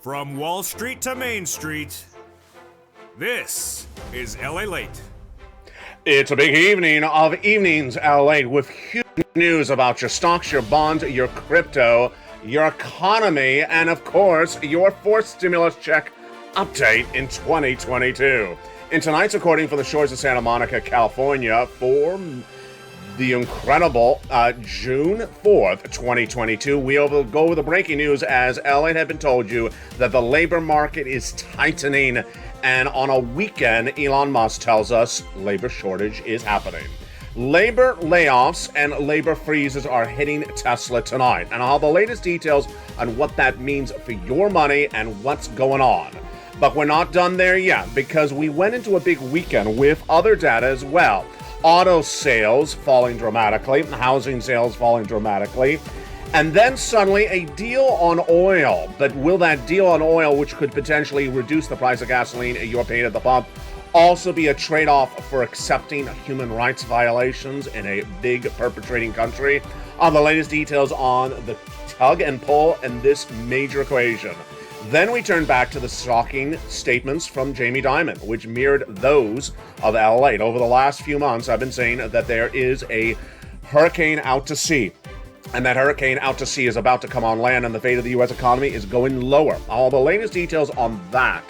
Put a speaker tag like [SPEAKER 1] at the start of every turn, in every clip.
[SPEAKER 1] From Wall Street to Main Street, this is LALATE.
[SPEAKER 2] It's a big evening of evenings, LA, with huge news about your stocks, your bonds, your crypto, your economy, and of course, your fourth stimulus check update in 2022. In tonight's recording from the shores of Santa Monica, California, for the incredible June 4th, 2022, we will go over the breaking news as Ellen had been told you that the labor market is tightening, and on a weekend, Elon Musk tells us labor shortage is happening. Labor layoffs and labor freezes are hitting Tesla tonight, and I'll have the latest details on what that means for your money and what's going on. But we're not done there yet, because we went into a big weekend with other data as well. Auto sales falling dramatically, housing sales falling dramatically, and then suddenly a deal on oil. But will that deal on oil, which could potentially reduce the price of gasoline you're paying at the pump, also be a trade-off for accepting human rights violations in a big perpetrating country? On the latest details on the tug and pull in this major equation. Then we turn back to the shocking statements from Jamie Dimon, which mirrored those of LALATE. Over the last few months, I've been saying that there is a hurricane out to sea, and that hurricane out to sea is about to come on land, and the fate of the U.S. economy is going lower. All the latest details on that,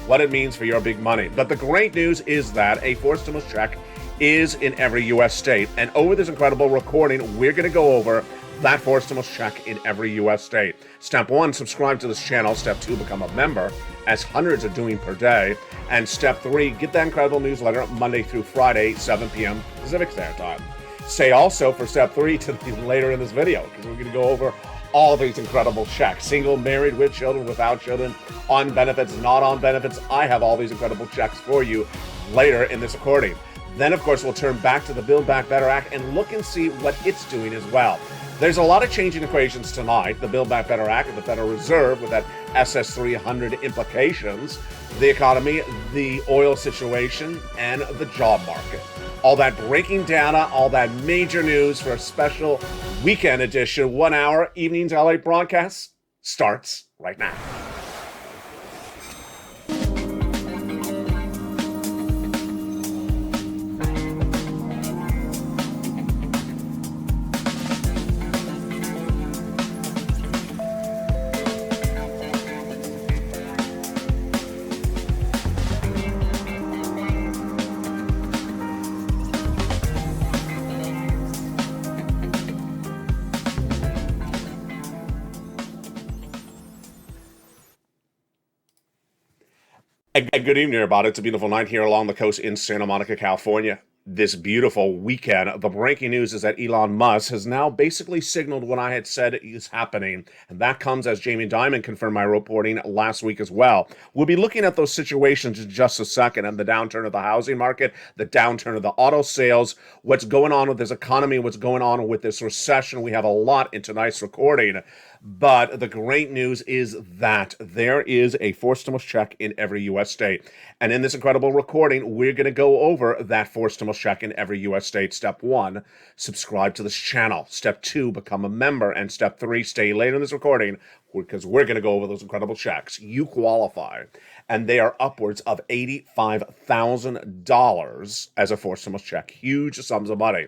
[SPEAKER 2] what it means for your big money. But the great news is that a fourth stimulus check is in every U.S. state, and over this incredible recording, we're going to go over that fourth stimulus check in every U.S. state. Step 1, subscribe to this channel. Step 2, become a member, as hundreds are doing per day. And Step 3, get that incredible newsletter Monday through Friday, 7 p.m. Pacific Standard Time. Stay also for Step 3 to later in this video, because we're going to go over all these incredible checks. Single, married, with children, without children, on benefits, not on benefits. I have all these incredible checks for you later in this recording. Then, of course, we'll turn back to the Build Back Better Act and look and see what it's doing as well. There's a lot of changing equations tonight. The Build Back Better Act, the Federal Reserve with that SS 300 implications, the economy, the oil situation, and the job market. All that breaking data, all that major news for a special weekend edition, 1 hour evenings LA broadcast starts right now. Good evening, everybody. It's a beautiful night here along the coast in Santa Monica, California. This beautiful weekend, the breaking news is that Elon Musk has now basically signaled what I had said is happening, and that comes as Jamie Dimon confirmed my reporting last week as well. We'll be looking at those situations in just a second, and the downturn of the housing market, the downturn of the auto sales, what's going on with this economy, what's going on with this recession. We have a lot in tonight's recording. But the great news is that there is a fourth stimulus check in every U.S. state. And in this incredible recording, we're going to go over that fourth stimulus check in every U.S. state. Step 1, subscribe to this channel. Step 2, become a member. And Step 3, stay later in this recording, because we're going to go over those incredible checks. You qualify. And they are upwards of $85,000 as a fourth stimulus check. Huge sums of money.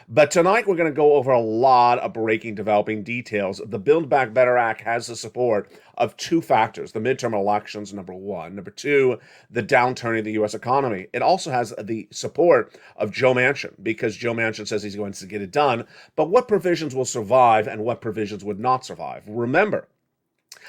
[SPEAKER 2] But tonight, we're going to go over a lot of breaking, developing details. The Build Back Better Act has the support of two factors. The midterm elections, number 1. Number 2, the downturn of the U.S. economy. It also has the support of Joe Manchin, because Joe Manchin says he's going to get it done. But what provisions will survive and what provisions would not survive? Remember,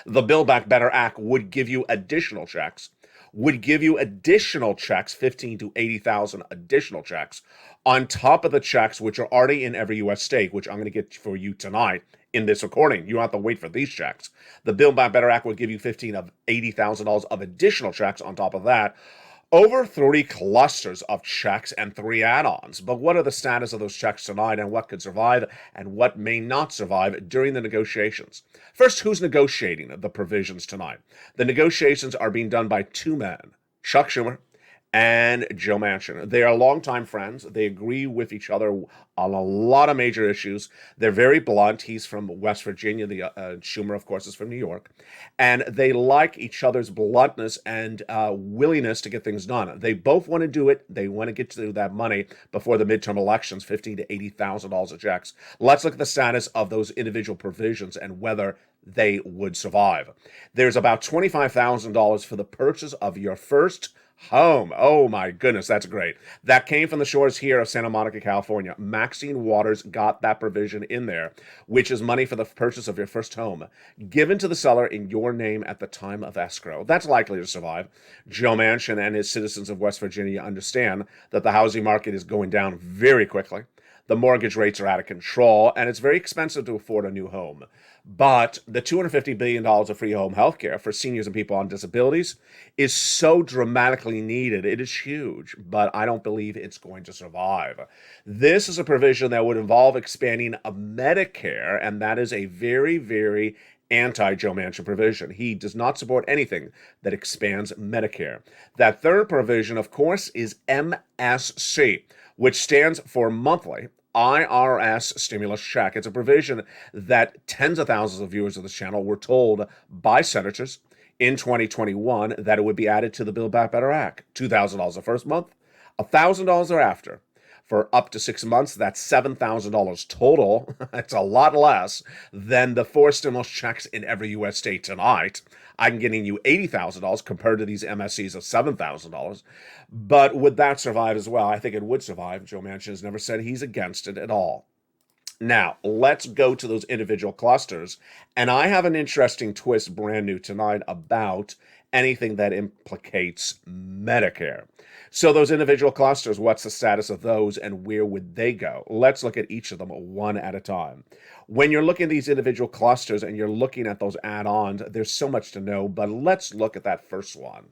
[SPEAKER 2] the Build Back Better Act would give you additional checks, 15 to 80,000 additional checks on top of the checks which are already in every U.S. state, which I'm going to get for you tonight in this recording. You don't have to wait for these checks. The Build Back Better Act will give you $15 of $80,000 of additional checks on top of that. Over 30 clusters of checks and 3 add-ons. But what are the status of those checks tonight, and what could survive and what may not survive during the negotiations? First, who's negotiating the provisions tonight? The negotiations are being done by two men, Chuck Schumer and Joe Manchin. They are longtime friends. They agree with each other on a lot of major issues. They're very blunt. He's from West Virginia. The Schumer, of course, is from New York. And they like each other's bluntness and willingness to get things done. They both want to do it. They want to get to that money before the midterm elections, $50,000 to $80,000 of checks. Let's look at the status of those individual provisions and whether they would survive. There's about $25,000 for the purchase of your first home. Oh my goodness, that's great. That came from the shores here of Santa Monica, California. Maxine Waters got that provision in there, which is money for the purchase of your first home, given to the seller in your name at the time of escrow. That's likely to survive. Joe Manchin and his citizens of West Virginia understand that the housing market is going down very quickly. The mortgage rates are out of control, and it's very expensive to afford a new home. But the $250 billion of free home health care for seniors and people on disabilities is so dramatically needed. It is huge, but I don't believe it's going to survive. This is a provision that would involve expanding a Medicare, and that is a very, very anti-Joe Manchin provision. He does not support anything that expands Medicare. That third provision, of course, is MSC, which stands for monthly IRS stimulus check. It's a provision that tens of thousands of viewers of this channel were told by senators in 2021 that it would be added to the Build Back Better Act. $2,000 the first month, $1,000 thereafter. For up to 6 months, that's $7,000 total. It's a lot less than the 4 stimulus checks in every U.S. state tonight. I'm getting you $80,000 compared to these MSCs of $7,000. But would that survive as well? I think it would survive. Joe Manchin has never said he's against it at all. Now, let's go to those individual clusters. And I have an interesting twist brand new tonight about anything that implicates Medicare. So those individual clusters, what's the status of those and where would they go? Let's look at each of them one at a time. When you're looking at these individual clusters and you're looking at those add-ons, there's so much to know, but let's look at that first one.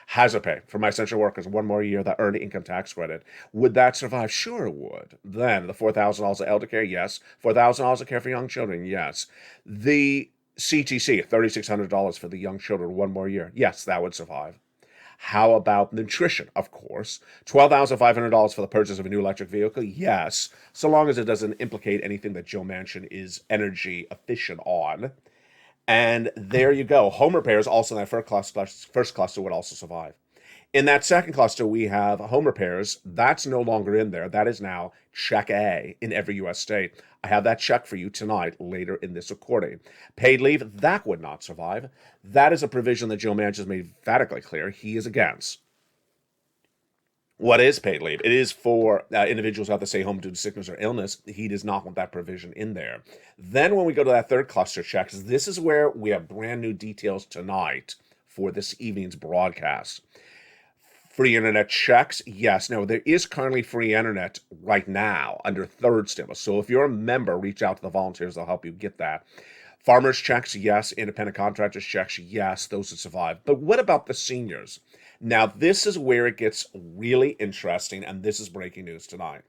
[SPEAKER 2] Hazard pay for my essential workers, 1 more year, that earned income tax credit. Would that survive? Sure it would. Then the $4,000 of elder care, yes. $4,000 of care for young children, yes. The CTC, $3,600 for the young children, 1 more year. Yes, that would survive. How about nutrition? Of course. $12,500 for the purchase of a new electric vehicle? Yes, so long as it doesn't implicate anything that Joe Manchin is energy efficient on. And there you go. Home repairs, also in that first cluster, would also survive. In that second cluster, we have home repairs. That's no longer in there. That is now Check A in every U.S. state. I have that check for you tonight, later in this recording. Paid leave, that would not survive. That is a provision that Joe Manchin has made emphatically clear he is against. What is paid leave? It is for individuals who have to stay home due to sickness or illness. He does not want that provision in there. Then when we go to that third cluster checks, this is where we have brand new details tonight for this evening's broadcast. Free internet checks, yes. Now, there is currently free internet right now under third stimulus. So if you're a member, reach out to the volunteers. They'll help you get that. Farmers checks, yes. Independent contractors checks, yes. Those would survive. But what about the seniors? Now, this is where it gets really interesting, and this is breaking news tonight.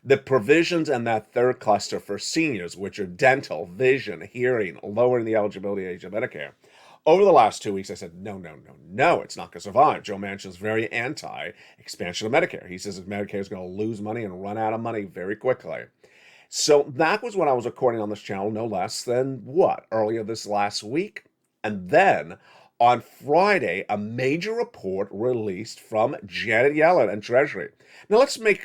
[SPEAKER 2] The provisions in that third cluster for seniors, which are dental, vision, hearing, lowering the eligibility age of Medicare. Over the last 2 weeks, I said, no, it's not going to survive. Joe Manchin is very anti-expansion of Medicare. He says that Medicare is going to lose money and run out of money very quickly. So that was what I was recording on this channel, no less than earlier this last week. And then on Friday, a major report released from Janet Yellen and Treasury. Now, let's make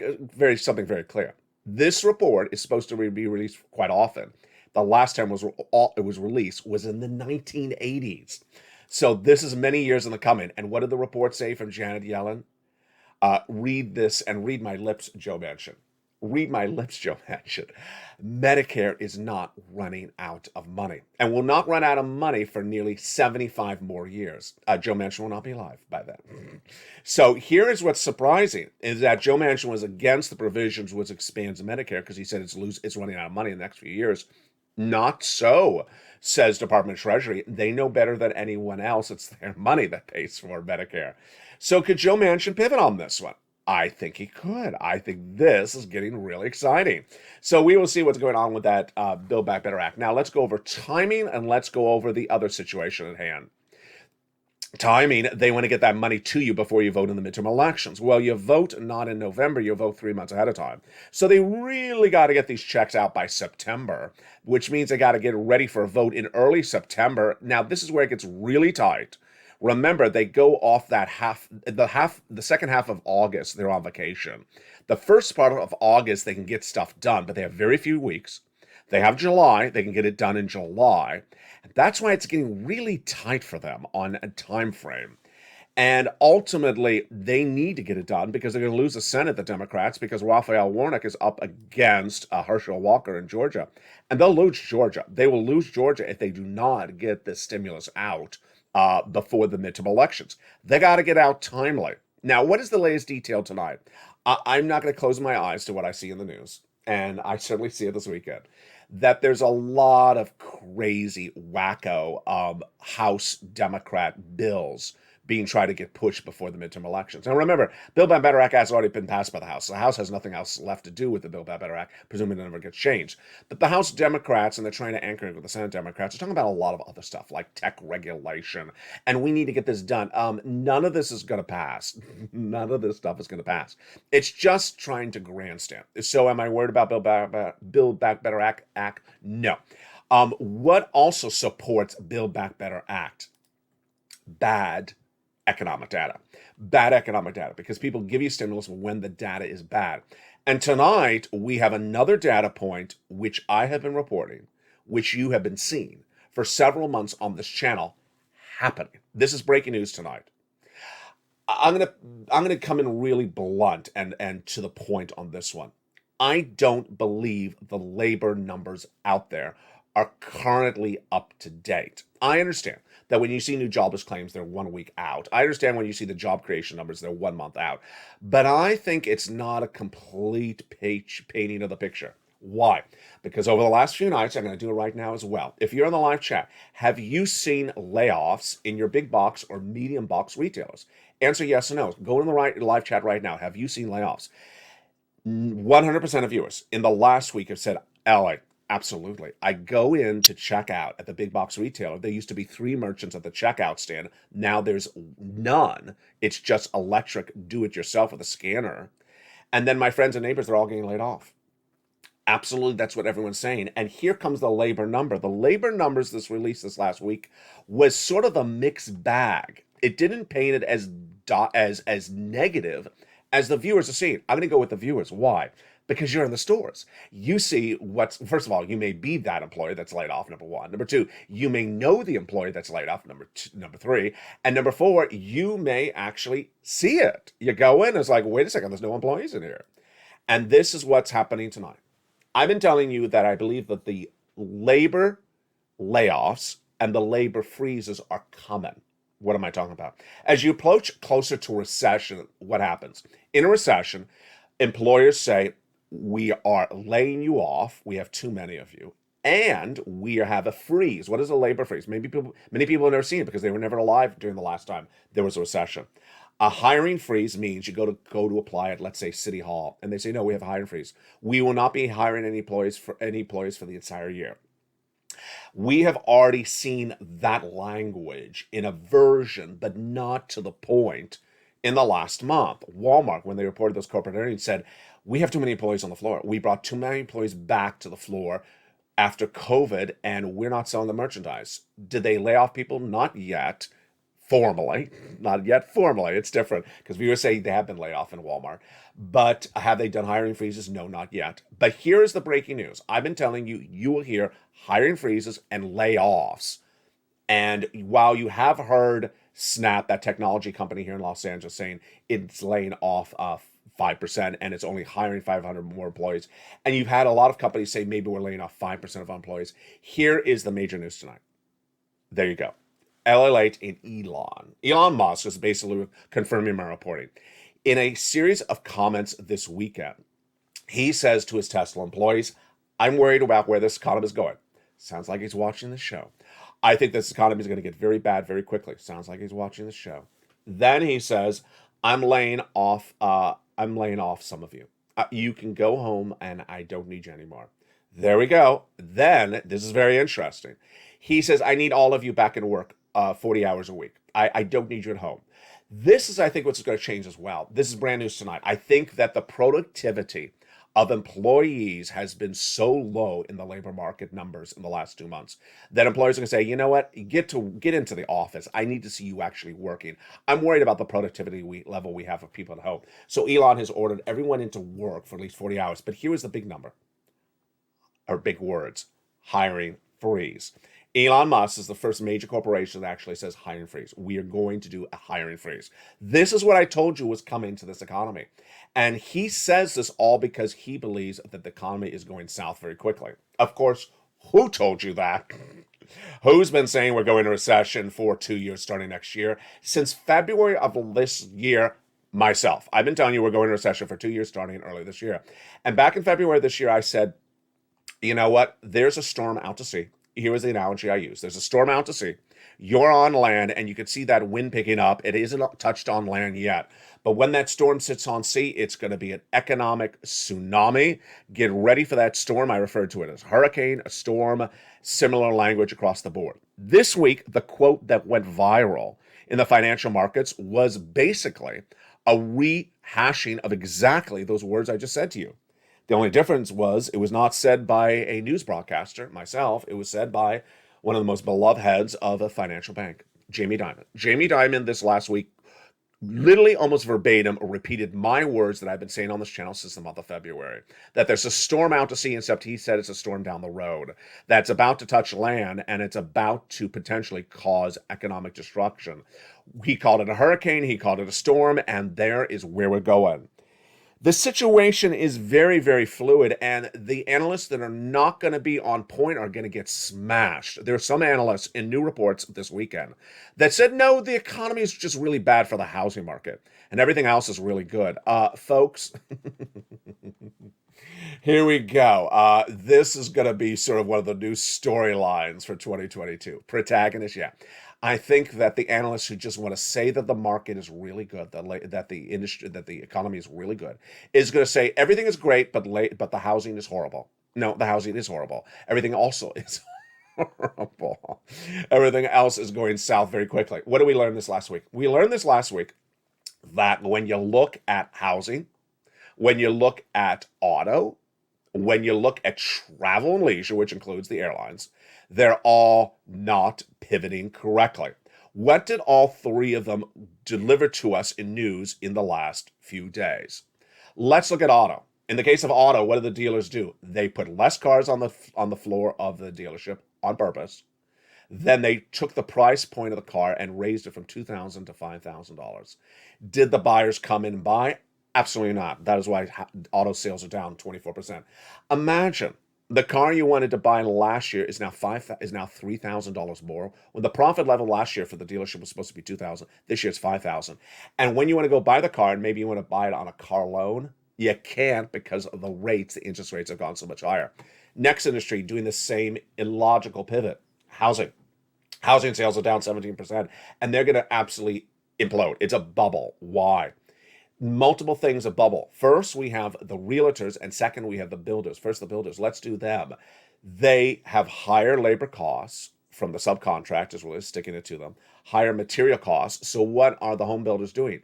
[SPEAKER 2] something very clear. This report is supposed to be released quite often. The last time it was released was in the 1980s. So this is many years in the coming. And what did the report say from Janet Yellen? Read this and read my lips, Joe Manchin. Read my lips, Joe Manchin. Medicare is not running out of money and will not run out of money for nearly 75 more years. Joe Manchin will not be alive by then. So here is what's surprising is that Joe Manchin was against the provisions which expands Medicare because he said it's running out of money in the next few years. Not so, says Department of Treasury. They know better than anyone else. It's their money that pays for Medicare. So could Joe Manchin pivot on this one? I think he could. I think this is getting really exciting. So we will see what's going on with that Build Back Better Act. Now let's go over timing and let's go over the other situation at hand. Timing, they want to get that money to you before you vote in the midterm elections. Well, you vote not in November, you vote 3 months ahead of time. So they really got to get these checks out by September, which means they got to get ready for a vote in early September. Now, this is where it gets really tight. Remember, they go off that the second half of August, they're on vacation. The first part of August, they can get stuff done, but they have very few weeks. They have July, they can get it done in July. That's why it's getting really tight for them on a time frame. And ultimately, they need to get it done because they're going to lose the Senate, the Democrats, because Raphael Warnock is up against Herschel Walker in Georgia. And they'll lose Georgia. They will lose Georgia if they do not get this stimulus out before the midterm elections. They got to get out timely. Now, what is the latest detail tonight? I'm not going to close my eyes to what I see in the news, and I certainly see it this weekend, that there's a lot of crazy, wacko House Democrat bills being tried to get pushed before the midterm elections. Now remember, Build Back Better Act has already been passed by the House. The House has nothing else left to do with the Build Back Better Act, presuming it never gets changed. But the House Democrats, and they're trying to anchor it with the Senate Democrats, are talking about a lot of other stuff, like tech regulation, and we need to get this done. None of this is going to pass. None of this stuff is going to pass. It's just trying to grandstand. So am I worried about Build Back Better Act? No. What also supports Build Back Better Act? Bad economic data. Bad economic data, because people give you stimulus when the data is bad. And tonight, we have another data point, which I have been reporting, which you have been seeing for several months on this channel happening. This is breaking news tonight. I'm gonna come in really blunt and to the point on this one. I don't believe the labor numbers out there are currently up to date. I understand that when you see new jobless claims, they're 1 week out. I understand when you see the job creation numbers, they're 1 month out. But I think it's not a complete painting of the picture. Why? Because over the last few nights, I'm going to do it right now as well. If you're in the live chat, have you seen layoffs in your big box or medium box retailers? Answer yes or no. Go in the live chat right now. Have you seen layoffs? 100% of viewers in the last week have said, LA, absolutely. I go in to check out at the big box retailer. There used to be 3 merchants at the checkout stand. Now there's none. It's just electric do-it-yourself with a scanner. And then my friends and neighbors, they're all getting laid off. Absolutely, that's what everyone's saying. And here comes the labor number. The labor numbers this released this last week was sort of a mixed bag. It didn't paint it as negative as the viewers are seeing. I'm going to go with the viewers. Why? Because you're in the stores. You see first of all, you may be that employee that's laid off, number 1. Number 2, you may know the employee that's laid off, number 3. And number 4, you may actually see it. You go in, it's like, wait a second, there's no employees in here. And this is what's happening tonight. I've been telling you that I believe that the labor layoffs and the labor freezes are coming. What am I talking about? As you approach closer to recession, what happens? In a recession, employers say, we are laying you off. We have too many of you. And we have a freeze. What is a labor freeze? Many people have never seen it because they were never alive during the last time there was a recession. A hiring freeze means you go to apply at, let's say, City Hall, and they say, no, we have a hiring freeze. We will not be hiring any employees for the entire year. We have already seen that language in a version, but not to the point in the last month. Walmart, when they reported those corporate earnings, said, we have too many employees on the floor. We brought too many employees back to the floor after COVID, and we're not selling the merchandise. Did they lay off people? Not yet. Formally. Not yet formally. It's different because viewers say they have been laid off in Walmart. But have they done hiring freezes? No, not yet. But here is the breaking news. I've been telling you, you will hear hiring freezes and layoffs. And while you have heard Snap, that technology company here in Los Angeles, saying it's laying off 5% and it's only hiring 500 more employees, and you've had a lot of companies say maybe we're laying off 5% of our employees, here is the major news tonight. There you go. LALATE and Elon Musk is basically confirming my reporting. In a series of comments this weekend, he says to his Tesla employees, I'm worried about where this economy is going. Sounds like he's watching the show. I think this economy is going to get very bad very quickly. Sounds like he's watching the show. Then he says, I'm laying off some of you. You can go home and I don't need you anymore. There we go. Then, this is very interesting. He says, I need all of you back in work. 40 hours a week. I don't need you at home. This is, I think, what's going to change as well. This is brand news tonight. I think that the productivity of employees has been so low in the labor market numbers in the last 2 months that employers are going to say, you know what, get into the office. I need to see you actually working. I'm worried about the productivity level we have of people at home. So Elon has ordered everyone into work for at least 40 hours. But here is the big number, or big words: hiring freeze. Elon Musk is the first major corporation that actually says hiring freeze. We are going to do a hiring freeze. This is what I told you was coming to this economy. And he says this all because he believes that the economy is going south very quickly. Of course, who told you that? Who's been saying we're going into recession for 2 years starting next year? Since February of this year, myself. I've been telling you we're going into recession for 2 years starting early this year. And back in February this year, I said, you know what? There's a storm out to sea. Here is the analogy I use. There's a storm out to sea. You're on land, and you can see that wind picking up. It isn't touched on land yet. But when that storm sits on sea, it's going to be an economic tsunami. Get ready for that storm. I referred to it as hurricane, a storm, similar language across the board. This week, the quote that went viral in the financial markets was basically a rehashing of exactly those words I just said to you. The only difference was it was not said by a news broadcaster, myself. It was said by one of the most beloved heads of a financial bank, Jamie Dimon. Jamie Dimon this last week literally almost verbatim repeated my words that I've been saying on this channel since the month of February, that there's a storm out to sea, except he said it's a storm down the road that's about to touch land, and it's about to potentially cause economic destruction. He called it a hurricane, he called it a storm, and there is where we're going. The situation is very, very fluid, and the analysts that are not going to be on point are going to get smashed. There are some analysts in new reports this weekend that said, no, the economy is just really bad for the housing market, and everything else is really good. Folks, here we go. This is going to be sort of one of the new storylines for 2022. Protagonist, yeah. I think that the analysts who just want to say that the market is really good, that the industry, that the economy is really good, is going to say everything is great, but the housing is horrible. No, the housing is horrible. Everything also is horrible. Everything else is going south very quickly. What did we learn this last week? We learned this last week that when you look at housing, when you look at auto, when you look at travel and leisure, which includes the airlines, they're all not pivoting correctly. What did all three of them deliver to us in news in the last few days? Let's look at auto. In the case of auto, what do the dealers do? They put less cars on the floor of the dealership on purpose. Then they took the price point of the car and raised it from $2,000 to $5,000. Did the buyers come in and buy? Absolutely not. That is why auto sales are down 24%. Imagine the car you wanted to buy last year is now $3,000 more. When the profit level last year for the dealership was supposed to be $2,000, this year it's $5,000. And when you want to go buy the car, and maybe you want to buy it on a car loan, you can't because of the rates. The interest rates have gone so much higher. Next industry doing the same illogical pivot: housing. Housing sales are down 17%, and they're going to absolutely implode. It's a bubble. Why? Multiple things a bubble. First, we have the realtors, and second, we have the builders. First, the builders. Let's do them. They have higher labor costs from the subcontractors, really sticking it to them, higher material costs. So what are the home builders doing?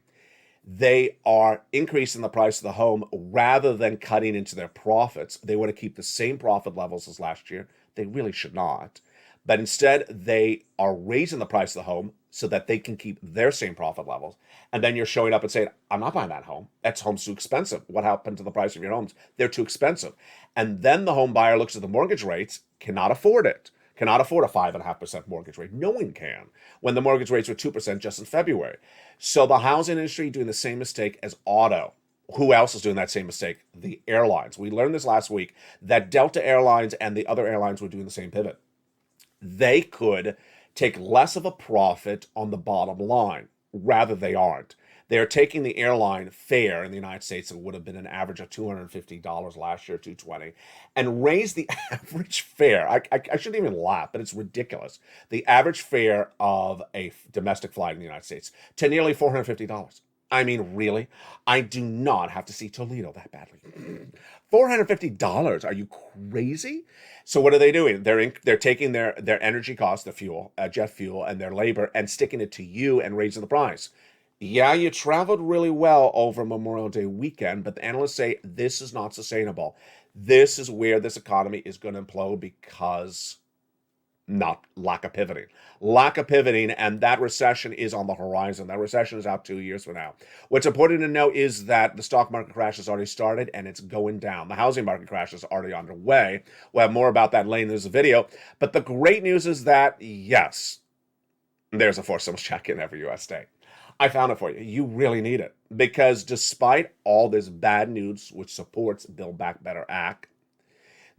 [SPEAKER 2] They are increasing the price of the home rather than cutting into their profits. They want to keep the same profit levels as last year. They really should not. But instead, they are raising the price of the home so that they can keep their same profit levels. And then you're showing up and saying, I'm not buying that home. That home's too expensive. What happened to the price of your homes? They're too expensive. And then the home buyer looks at the mortgage rates, cannot afford it. Cannot afford a 5.5% mortgage rate. No one can, when the mortgage rates were 2% just in February. So the housing industry doing the same mistake as auto. Who else is doing that same mistake? The airlines. We learned this last week that Delta Airlines and the other airlines were doing the same pivot. They could take less of a profit on the bottom line. Rather, they aren't. They're taking the airline fare in the United States, it would have been an average of $250 last year, $220, and raise the average fare. I shouldn't even laugh, but it's ridiculous. The average fare of a domestic flight in the United States to nearly $450. I mean, really? I do not have to see Toledo that badly. $450? Are you crazy? So what are they doing? They're taking their energy cost, the fuel, jet fuel, and their labor, and sticking it to you and raising the price. Yeah, you traveled really well over Memorial Day weekend, but the analysts say this is not sustainable. This is where this economy is going to implode because not lack of pivoting. Lack of pivoting, and that recession is on the horizon. That recession is out 2 years from now. What's important to know is that the stock market crash has already started and it's going down. The housing market crash is already underway. We'll have more about that later in this video. But the great news is that, yes, there's a forced stimulus check in every U.S. state. I found it for you. You really need it. Because despite all this bad news, which supports Build Back Better Act,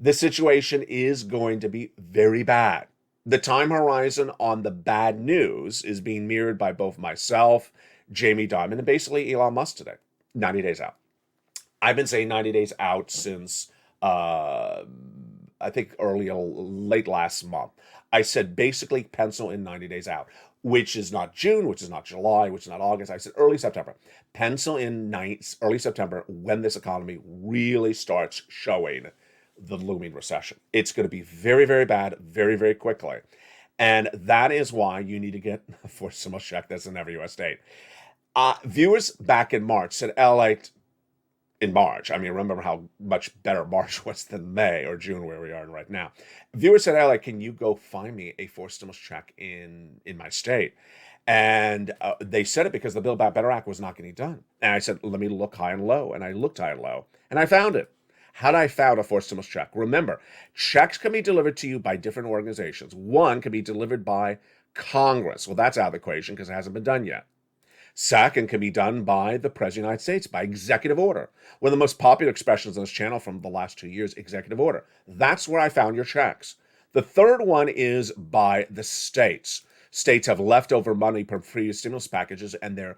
[SPEAKER 2] the situation is going to be very bad. The time horizon on the bad news is being mirrored by both myself, Jamie Dimon, and basically Elon Musk today. 90 days out. I've been saying 90 days out since, I think, late last month. I said basically pencil in 90 days out, which is not June, which is not July, which is not August. I said early September. Pencil in early September when this economy really starts showing the looming recession. It's going to be very, very bad, very, very quickly. And that is why you need to get a forced stimulus check that's in every U.S. state. Viewers back in March said, LALATE, in March, I mean, remember how much better March was than May or June, where we are right now. Viewers said, LALATE, can you go find me a forced stimulus check in my state? And they said it because the Build Back Better Act was not getting done. And I said, let me look high and low. And I looked high and low, and I found it. How did I found a forced stimulus check? Remember, checks can be delivered to you by different organizations. One can be delivered by Congress. Well, that's out of the equation because it hasn't been done yet. Second can be done by the President of the United States by executive order. One of the most popular expressions on this channel from the last 2 years, executive order. That's where I found your checks. The third one is by the states. States have leftover money from previous stimulus packages, and they're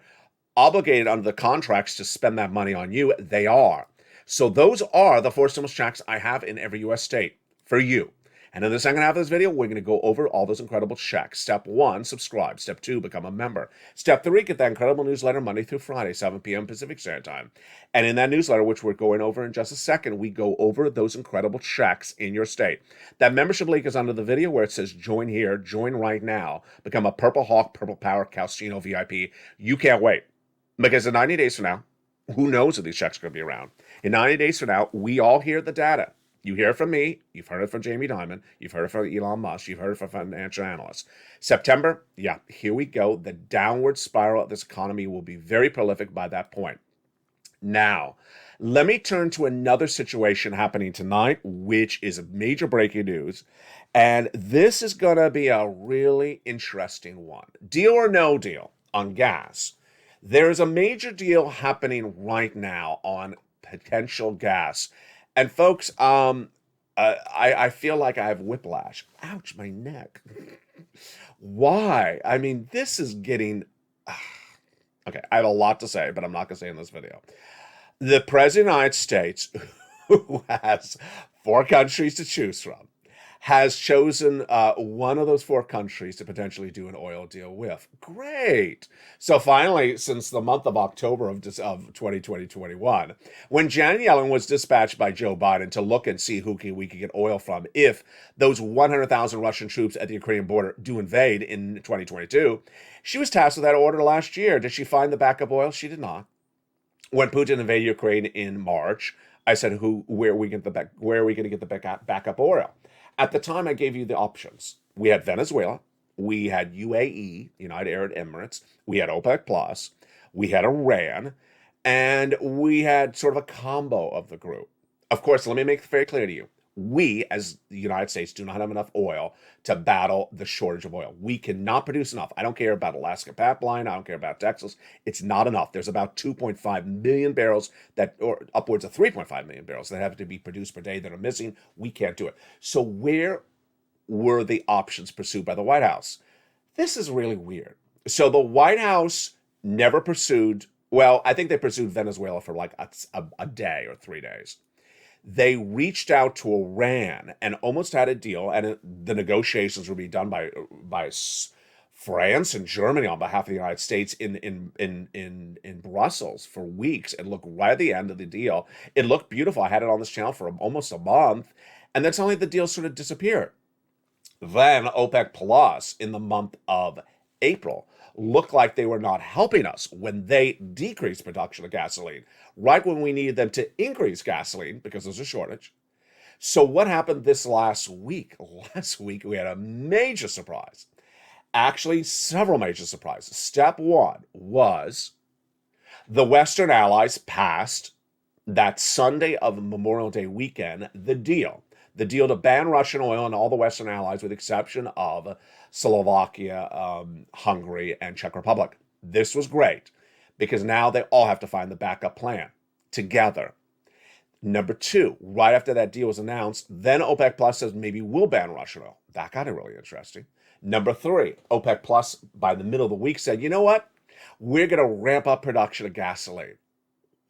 [SPEAKER 2] obligated under the contracts to spend that money on you. They are. So those are the forced stimulus checks I have in every U.S. state for you. And in the second half of this video, we're going to go over all those incredible checks. Step 1, subscribe. Step 2, become a member. Step 3, get that incredible newsletter Monday through Friday, 7 p.m. Pacific Standard Time. And in that newsletter, which we're going over in just a second, we go over those incredible checks in your state. That membership link is under the video where it says join here, join right now, become a Purple Hawk, Purple Power, Calcino VIP. You can't wait. Because in 90 days from now, who knows if these checks are going to be around? In 90 days from now, we all hear the data. You hear it from me. You've heard it from Jamie Dimon. You've heard it from Elon Musk. You've heard it from financial analysts. September, yeah, here we go. The downward spiral of this economy will be very prolific by that point. Now, let me turn to another situation happening tonight, which is major breaking news. And this is going to be a really interesting one. Deal or no deal on gas. There is a major deal happening right now on potential gas. And folks, I feel like I have whiplash. Ouch, my neck. Why? I mean, this is getting... Okay, I have a lot to say, but I'm not going to say in this video. The President of the United States, who has 4 countries to choose from, has chosen one of those 4 countries to potentially do an oil deal with. Great. So finally, since the month of October of 2021, when Janet Yellen was dispatched by Joe Biden to look and see who we could get oil from if those 100,000 Russian troops at the Ukrainian border do invade in 2022, she was tasked with that order last year. Did she find the backup oil? She did not. When Putin invaded Ukraine in March, I said, where are we going to get the backup oil? At the time, I gave you the options. We had Venezuela, we had UAE, United Arab Emirates, we had OPEC Plus, we had Iran, and we had sort of a combo of the group. Of course, let me make it very clear to you. We, as the United States, do not have enough oil to battle the shortage of oil. We cannot produce enough. I don't care about Alaska Pipeline. I don't care about Texas. It's not enough. There's about 2.5 million barrels or upwards of 3.5 million barrels that have to be produced per day that are missing. We can't do it. So where were the options pursued by the White House? This is really weird. So the White House never pursued, well, I think they pursued Venezuela for like a day or 3 days. They reached out to Iran and almost had a deal, and the negotiations would be done by France and Germany on behalf of the United States in Brussels for weeks and look right at the end of the deal. It looked beautiful. I had it on this channel for almost a month, and then suddenly the deal sort of disappeared. Then OPEC Plus in the month of April looked like they were not helping us when they decreased production of gasoline, right when we needed them to increase gasoline because there's a shortage. So what happened this last week? Last week we had a major surprise. Actually, several major surprises. Step one was the Western allies passed that Sunday of Memorial Day weekend the deal to ban Russian oil and all the Western allies, with the exception of Slovakia, Hungary, and Czech Republic. This was great because now they all have to find the backup plan together. Number two, right after that deal was announced, then OPEC Plus says maybe we'll ban Russian oil. That got it really interesting. Number three, OPEC Plus by the middle of the week said, you know what? We're going to ramp up production of gasoline.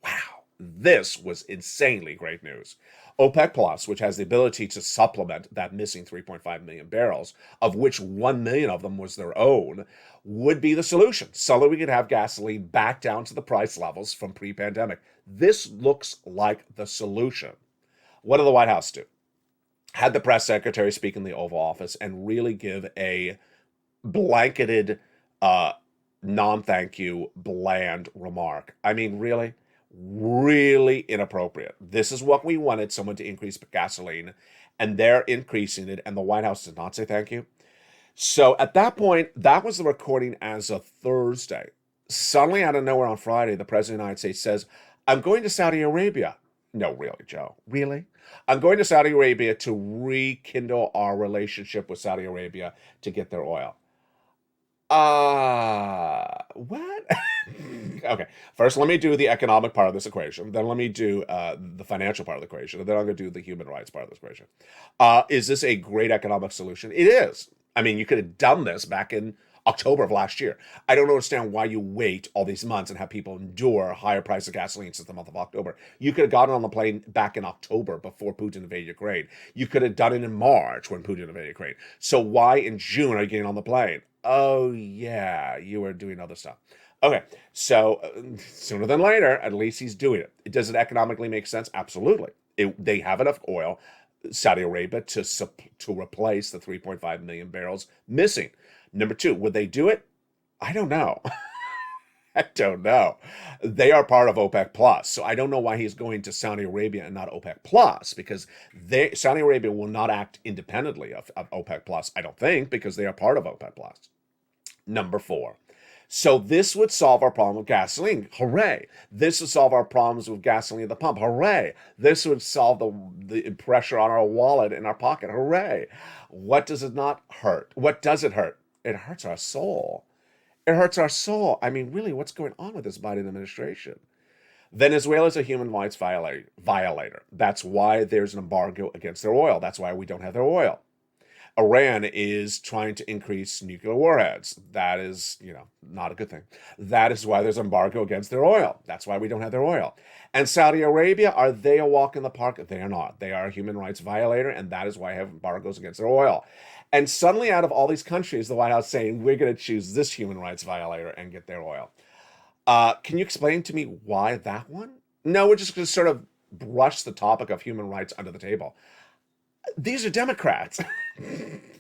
[SPEAKER 2] Wow, this was insanely great news. OPEC Plus, which has the ability to supplement that missing 3.5 million barrels, of which 1 million of them was their own, would be the solution. Suddenly we could have gasoline back down to the price levels from pre-pandemic. This looks like the solution. What did the White House do? Had the press secretary speak in the Oval Office and really give a blanketed, non-thank you, bland remark. I mean, really? Really inappropriate. This is what we wanted, someone to increase gasoline, and they're increasing it, and the White House did not say thank you. So at that point, that was the recording as of Thursday. Suddenly, out of nowhere on Friday, the President of the United States says, I'm going to Saudi Arabia. No, really, Joe. Really? I'm going to Saudi Arabia to rekindle our relationship with Saudi Arabia to get their oil. What? Okay, first let me do the economic part of this equation. Then let me do the financial part of the equation. And then I'm going to do the human rights part of this equation. Is this a great economic solution? It is. I mean, you could have done this back in October of last year. I don't understand why you wait all these months and have people endure a higher price of gasoline since the month of October. You could have gotten on the plane back in October before Putin invaded Ukraine. You could have done it in March when Putin invaded Ukraine. So why in June are you getting on the plane? Oh, yeah, you were doing other stuff. Okay, so sooner than later, at least he's doing it. Does it economically make sense? Absolutely. They have enough oil, Saudi Arabia, to replace the 3.5 million barrels missing. Number two, would they do it? I don't know. I don't know. They are part of OPEC Plus, so I don't know why he's going to Saudi Arabia and not OPEC Plus, because Saudi Arabia will not act independently of OPEC Plus, I don't think, because they are part of OPEC Plus. Number four. So this would solve our problem with gasoline. Hooray. This would solve our problems with gasoline at the pump. Hooray. This would solve the pressure on our wallet in our pocket. Hooray. What does it not hurt? What does it hurt? It hurts our soul. It hurts our soul. I mean, really, what's going on with this Biden administration? Venezuela is a human rights violator. That's why there's an embargo against their oil. That's why we don't have their oil. Iran is trying to increase nuclear warheads. That is, not a good thing. That is why there's embargo against their oil. That's why we don't have their oil. And Saudi Arabia, are they a walk in the park? They are not. They are a human rights violator, and that is why I have embargoes against their oil. And suddenly, out of all these countries, the White House saying, we're going to choose this human rights violator and get their oil. Can you explain to me why that one? No, we're just going to sort of brush the topic of human rights under the table. These are Democrats.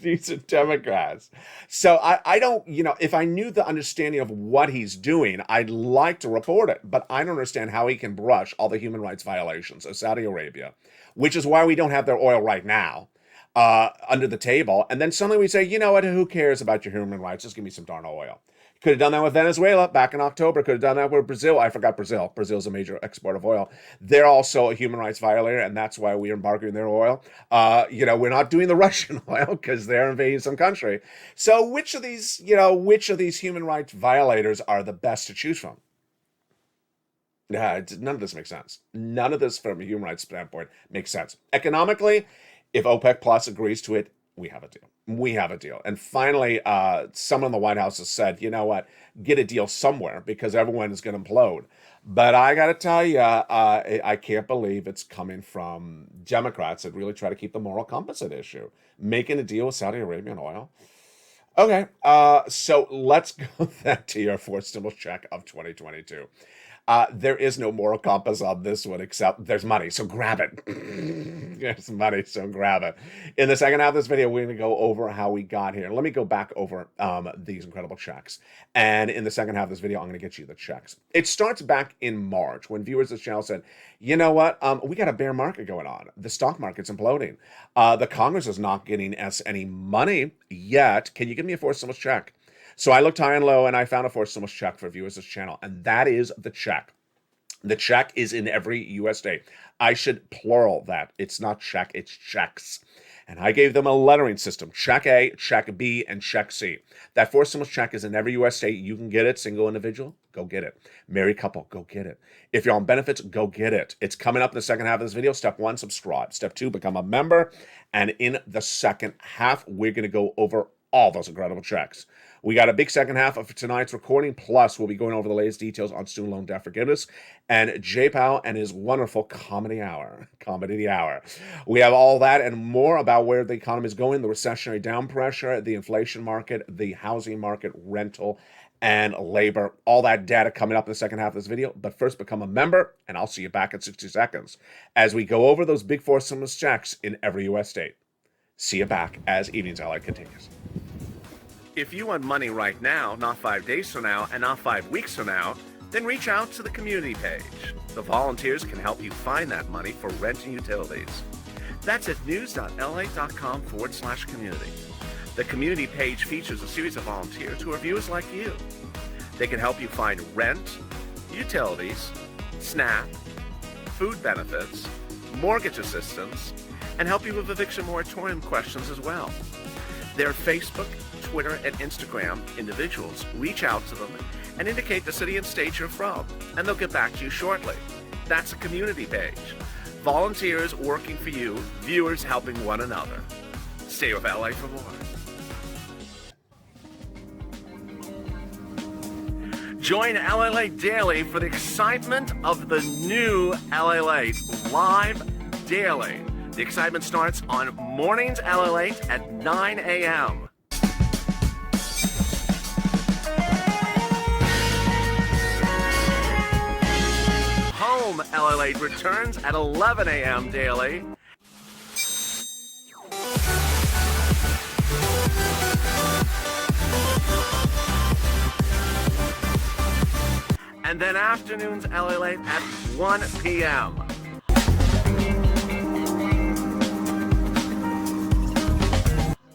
[SPEAKER 2] These are Democrats. So I don't, if I knew the understanding of what he's doing, I'd like to report it. But I don't understand how he can brush all the human rights violations of Saudi Arabia, which is why we don't have their oil right now, under the table. And then suddenly we say, you know what, who cares about your human rights? Just give me some darn oil. Could have done that with Venezuela back in October. Could have done that with Brazil. I forgot Brazil. Brazil's a major exporter of oil. They're also a human rights violator, and that's why we are embargoing their oil. We're not doing the Russian oil because they're invading some country. So which of these human rights violators are the best to choose from? None of this makes sense. None of this from a human rights standpoint makes sense. Economically, if OPEC Plus agrees to it, we have a deal. We have a deal. And finally, someone in the White House has said, you know what, get a deal somewhere because everyone is going to implode. But I got to tell you, I can't believe it's coming from Democrats that really try to keep the moral compass at issue. Making a deal with Saudi Arabian oil. Okay, so let's go back to your fourth stimulus check of 2022. There is no moral compass on this one except there's money, so grab it. There's money, so grab it. In the second half of this video, we're going to go over how we got here. Let me go back over these incredible checks. And in the second half of this video, I'm going to get you the checks. It starts back in March when viewers of the channel said, you know what, we got a bear market going on. The stock market's imploding. The Congress is not getting us any money yet. Can you give me a fourth stimulus check? So I looked high and low and I found a fourth stimulus check for viewers of this channel, and that is the check. The check is in every US state. I should plural that. It's not check, it's checks. And I gave them a lettering system. Check A, check B, and check C. That fourth stimulus check is in every US state. You can get it. Single individual, go get it. Married couple, go get it. If you're on benefits, go get it. It's coming up in the second half of this video. Step 1, subscribe. Step 2, become a member. And in the second half, we're going to go over all those incredible checks. We got a big second half of tonight's recording, plus we'll be going over the latest details on student loan debt forgiveness and J Powell and his wonderful comedy hour. We have all that and more about where the economy is going, the recessionary down pressure, the inflation market, the housing market, rental, and labor. All that data coming up in the second half of this video. But first, become a member, and I'll see you back in 60 seconds as we go over those big four stimulus checks in every U.S. state. See you back as Evenings LA continues.
[SPEAKER 3] If you want money right now, not 5 days from now, and not 5 weeks from now, then reach out to the community page. The volunteers can help you find that money for rent and utilities. That's at news.la.com/community. The community page features a series of volunteers who are viewers like you. They can help you find rent, utilities, SNAP, food benefits, mortgage assistance, and help you with eviction moratorium questions as well. Their Facebook, Twitter, and Instagram individuals reach out to them and indicate the city and state you're from, and they'll get back to you shortly. That's a community page. Volunteers working for you, viewers helping one another. Stay with LA for more. Join LALATE Daily for the excitement of the new LALATE live daily. The excitement starts on mornings LALATE at 9 a.m. Home LALATE returns at 11 a.m. daily. And then afternoons LALATE at 1 p.m.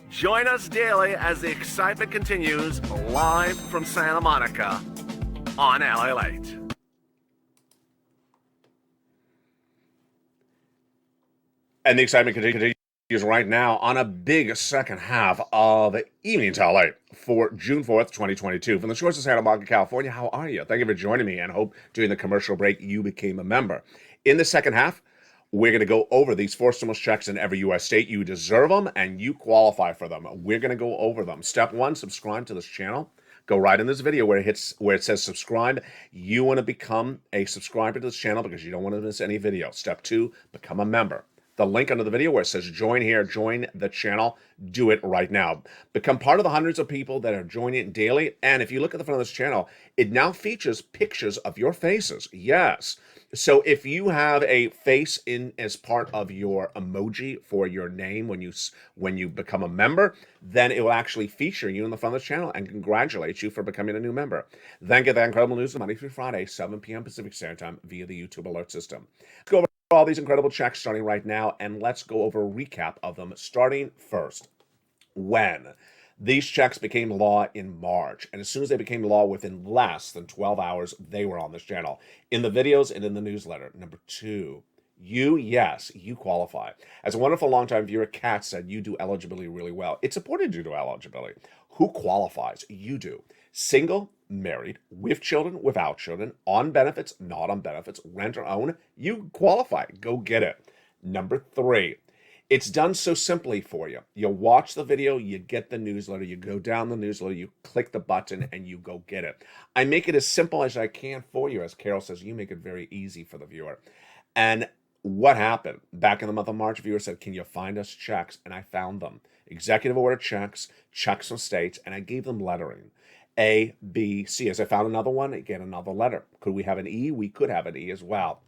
[SPEAKER 3] Join us daily as the excitement continues live from Santa Monica on LALATE.
[SPEAKER 2] And the excitement continues right now on a big second half of Evenings LA for June 4th, 2022. From the shores of Santa Monica, California, how are you? Thank you for joining me, and hope during the commercial break you became a member. In the second half, we're going to go over these four stimulus checks in every U.S. state. You deserve them, and you qualify for them. We're going to go over them. Step 1, subscribe to this channel. Go right in this video where it says subscribe. You want to become a subscriber to this channel because you don't want to miss any video. Step 2, become a member. The link under the video where it says join here, join the channel, do it right now. Become part of the hundreds of people that are joining it daily. And if you look at the front of this channel, it now features pictures of your faces. Yes. So if you have a face in as part of your emoji for your name when you become a member, then it will actually feature you in the front of the channel and congratulate you for becoming a new member. Then get that incredible news Monday through Friday, 7 p.m. Pacific Standard Time via the YouTube alert system. Let's go over all these incredible checks starting right now, and let's go over a recap of them, starting first. When these checks became law in March, and as soon as they became law within less than 12 hours, they were on this channel, in the videos and in the newsletter. Number 2, you qualify. As a wonderful longtime viewer, Kat said, you do eligibility really well. It supported you to eligibility. Who qualifies? You do. Single, married, with children, without children, on benefits, not on benefits, rent or own, you qualify. Go get it. Number 3, it's done so simply for you. You watch the video, you get the newsletter, you go down the newsletter, you click the button, and you go get it. I make it as simple as I can for you. As Carol says, you make it very easy for the viewer. And what happened? Back in the month of March, a viewer said, can you find us checks? And I found them. executive order checks, checks from states, and I gave them lettering. A, B, C. As I found another one, again, another letter. Could we have an E? We could have an E as well.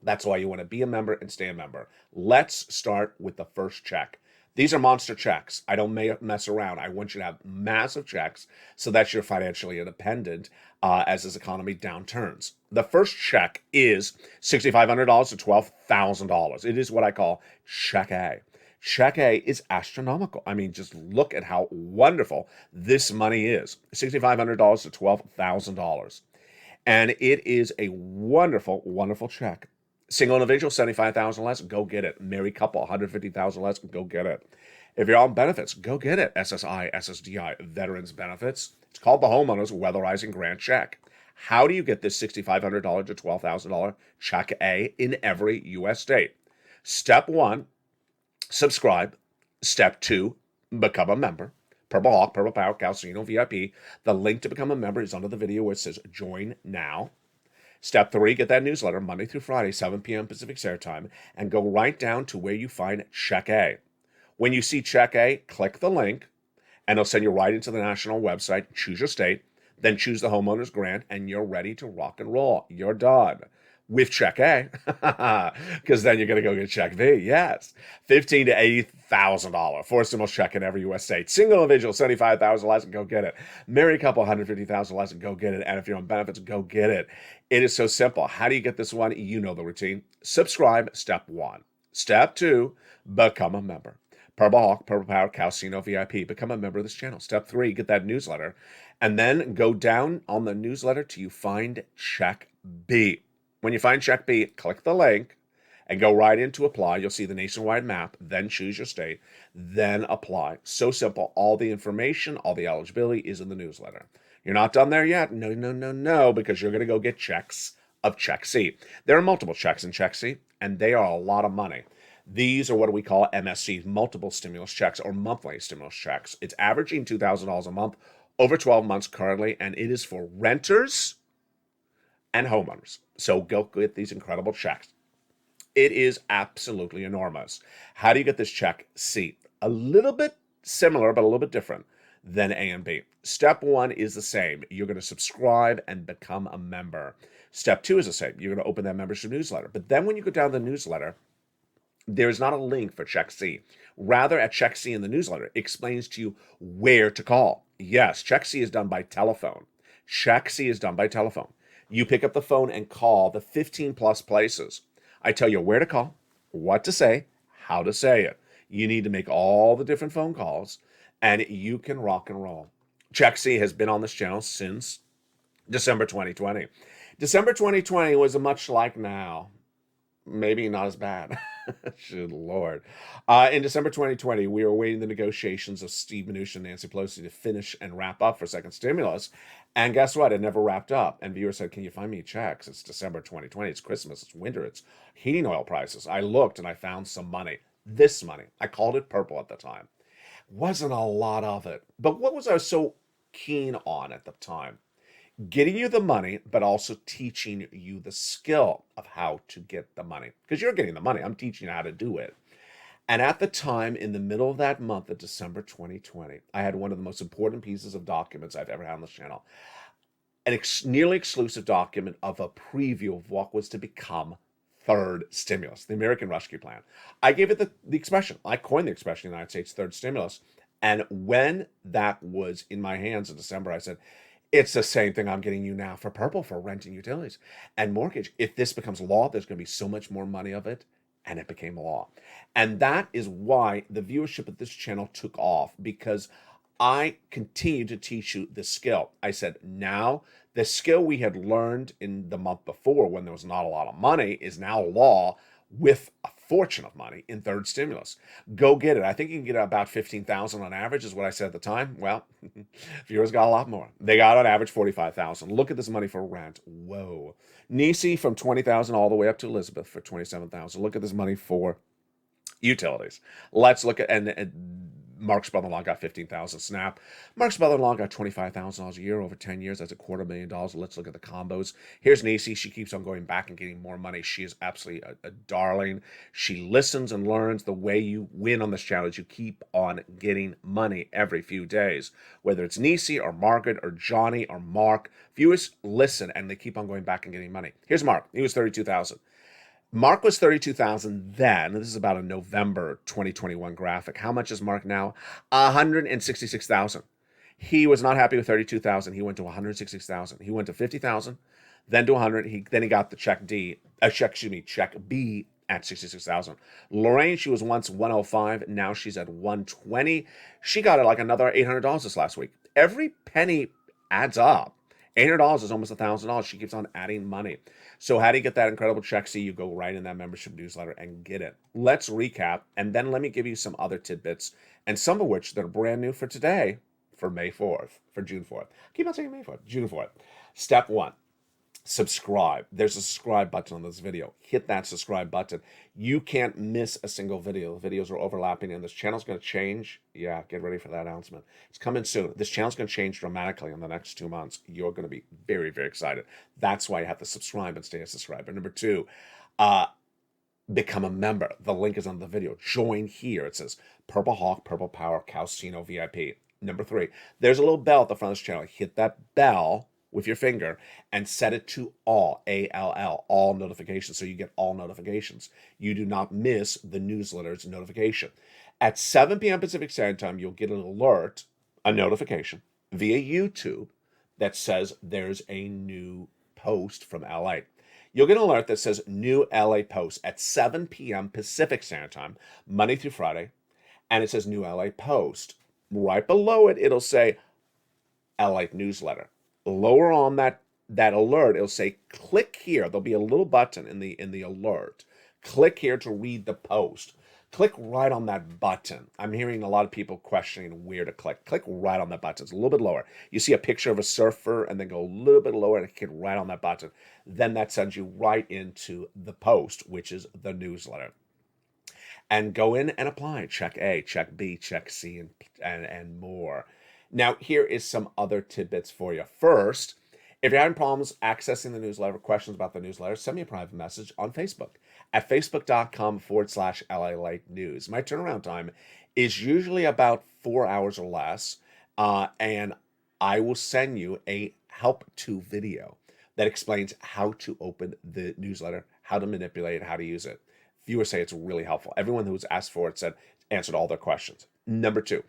[SPEAKER 2] That's why you want to be a member and stay a member. Let's start with the first check. These are monster checks. I don't mess around. I want you to have massive checks so that you're financially independent as this economy downturns. The first check is $6,500 to $12,000. It is what I call Check A. Check A is astronomical. I mean, just look at how wonderful this money is. $6,500 to $12,000. And it is a wonderful, wonderful check. Single individual, $75,000 less, go get it. Married couple, $150,000 less, go get it. If you're on benefits, go get it. SSI, SSDI, veterans benefits. It's called the Homeowners Weatherizing Grant Check. How do you get this $6,500 to $12,000 Check A in every U.S. state? Step 1, subscribe. Step 2, become a member. Purple Hawk, Purple Power, Calcino VIP. The link to become a member is under the video where it says join now. Step 3, get that newsletter Monday through Friday, 7 p.m. Pacific Standard Time, and go right down to where you find Check A. When you see Check A, click the link, and it'll send you right into the national website. Choose your state, then choose the homeowners grant, and you're ready to rock and roll. You're done with Check A, because then you're going to go get Check B. Yes, $15,000 to $80,000 forced stimulus check in every U.S. state. Single individual, $75,000 less, go get it. Married couple, $150,000 less, go get it. And if you're on benefits, go get it. It is so simple. How do you get this one? You know the routine. Subscribe, step 1. Step 2, become a member. Purple Hawk, Purple Power, Calcino VIP. Become a member of this channel. Step 3, get that newsletter. And then go down on the newsletter till you find Check B. When you find Check B, click the link and go right into apply. You'll see the nationwide map, then choose your state, then apply. So simple. All the information, all the eligibility is in the newsletter. You're not done there yet? No, because you're going to go get checks of Check C. There are multiple checks in Check C, and they are a lot of money. These are what we call MSCs, multiple stimulus checks or monthly stimulus checks. It's averaging $2,000 a month over 12 months currently, and it is for renters and homeowners. So go get these incredible checks. It is absolutely enormous. How do you get this Check C? A little bit similar, but a little bit different than A and B. Step 1 is the same. You're going to subscribe and become a member. Step 2 is the same. You're going to open that membership newsletter. But then when you go down the newsletter, there's not a link for Check C. Rather, at Check C in the newsletter, it explains to you where to call. Yes, Check C is done by telephone. Check C is done by telephone. You pick up the phone and call the 15 plus places. I tell you where to call, what to say, how to say it. You need to make all the different phone calls, and you can rock and roll. Check C has been on this channel since December 2020. December 2020 was much like now. Maybe not as bad. Good Lord. In December 2020, we were awaiting the negotiations of Steve Mnuchin and Nancy Pelosi to finish and wrap up for second stimulus. And guess what? It never wrapped up. And viewers said, can you find me checks? It's December 2020. It's Christmas. It's winter. It's heating oil prices. I looked and I found some money. This money. I called it purple at the time. Wasn't a lot of it. But what was I so keen on at the time? Getting you the money, but also teaching you the skill of how to get the money. Because you're getting the money. I'm teaching you how to do it. And at the time, in the middle of that month of December 2020, I had one of the most important pieces of documents I've ever had on this channel. An nearly exclusive document of a preview of what was to become third stimulus, the American Rescue Plan. I gave it the expression. I coined the expression in the United States, third stimulus. And when that was in my hands in December, I said, it's the same thing I'm getting you now for purple, for rent and utilities and mortgage. If this becomes law, there's going to be so much more money of it. And it became law. And that is why the viewership of this channel took off, because I continued to teach you the skill. I said, now the skill we had learned in the month before when there was not a lot of money is now law with a fortune of money in third stimulus. Go get it. I think you can get about 15,000 on average is what I said at the time. Well, viewers got a lot more. They got on average 45,000. Look at this money for rent. Whoa. Nisi from 20,000 all the way up to Elizabeth for 27,000. Look at this money for utilities. Let's look at, and Mark's brother-in-law got $15,000 Snap. Mark's brother-in-law got $25,000 a year over 10 years. That's $250,000. Let's look at the combos. Here's Nisi. She keeps on going back and getting more money. She is absolutely a darling. She listens and learns. The way you win on this channel is you keep on getting money every few days. Whether it's Nisi or Margaret or Johnny or Mark, viewers listen and they keep on going back and getting money. Here's Mark. He was $32,000. Mark was $32,000 then. This is about a November 2021 graphic. How much is Mark now? $166,000. He was not happy with $32,000. He went to $166,000. He went to $50,000, then to $100. Then he got the check B at $66,000. Lorraine, she was once $105. Now she's at $120. She got like another $800 this last week. Every penny adds up. $800 is almost $1,000. She keeps on adding money. So how do you get that incredible check? See, you go right in that membership newsletter and get it. Let's recap, and then let me give you some other tidbits, and some of which that are brand new for today, for May 4th, for June 4th. Keep on saying May 4th, June 4th. Step 1. Subscribe. There's a subscribe button on this video. Hit that subscribe button. You can't miss a single video. The videos are overlapping and this channel's going to change. Yeah, get ready for that announcement. It's coming soon. This channel's going to change dramatically in the next 2 months. You're going to be very, very excited. That's why you have to subscribe and stay a subscriber. Number 2, become a member. The link is on the video. Join here. It says Purple Hawk, Purple Power, Calcino VIP. Number 3, there's a little bell at the front of this channel. Hit that bell with your finger and set it to all, ALL, all notifications, so you get all notifications. You do not miss the newsletter's notification. At 7 p.m. Pacific Standard Time, you'll get an alert, a notification, via YouTube that says there's a new post from LA. You'll get an alert that says new LA post at 7 p.m. Pacific Standard Time, Monday through Friday, and it says new LA post. Right below it, it'll say LA newsletter. Lower on that alert, it'll say click here. There'll be a little button in the alert. Click here to read the post. Click right on that button. I'm hearing a lot of people questioning where to click. Click right on that button. It's a little bit lower. You see a picture of a surfer and then go a little bit lower and hit right on that button. Then that sends you right into the post, which is the newsletter. And go in and apply. Check A, check B, check C, and more. Now, here is some other tidbits for you. First, if you're having problems accessing the newsletter, questions about the newsletter, send me a private message on Facebook at facebook.com/LALATE news. My turnaround time is usually about 4 hours or less, and I will send you a help-to video that explains how to open the newsletter, how to manipulate it, how to use it. Viewers say it's really helpful. Everyone who's asked for it said answered all their questions. Number 2.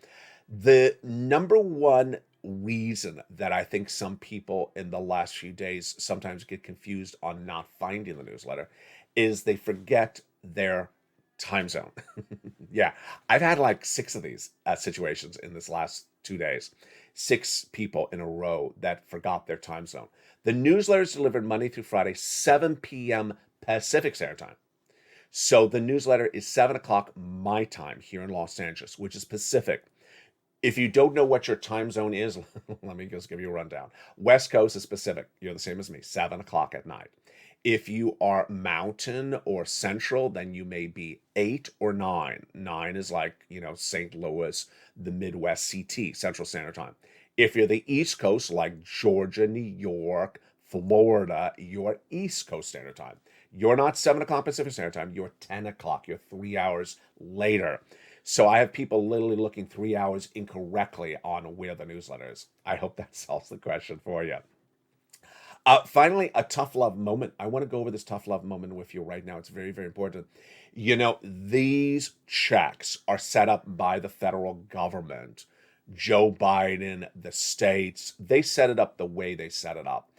[SPEAKER 2] The number one reason that I think some people in the last few days sometimes get confused on not finding the newsletter is they forget their time zone. Yeah, I've had like 6 of these situations in this last 2 days. 6 people in a row that forgot their time zone. The newsletter is delivered Monday through Friday, 7 p.m. Pacific Standard Time. So the newsletter is 7 o'clock my time here in Los Angeles, which is Pacific. If you don't know what your time zone is, let me just give you a rundown. West Coast is Pacific. You're the same as me, 7 o'clock at night. If you are Mountain or Central, then you may be 8 or 9. 9 is like, St. Louis, the Midwest CT, Central Standard Time. If you're the East Coast, like Georgia, New York, Florida, you're East Coast Standard Time. You're not 7 o'clock Pacific Standard Time. You're 10 o'clock. You're 3 hours later. So I have people literally looking 3 hours incorrectly on where the newsletter is. I hope that solves the question for you. Finally, a tough love moment. I want to go over this tough love moment with you right now. It's very, very important. These checks are set up by the federal government. Joe Biden, the states, they set it up the way they set it up.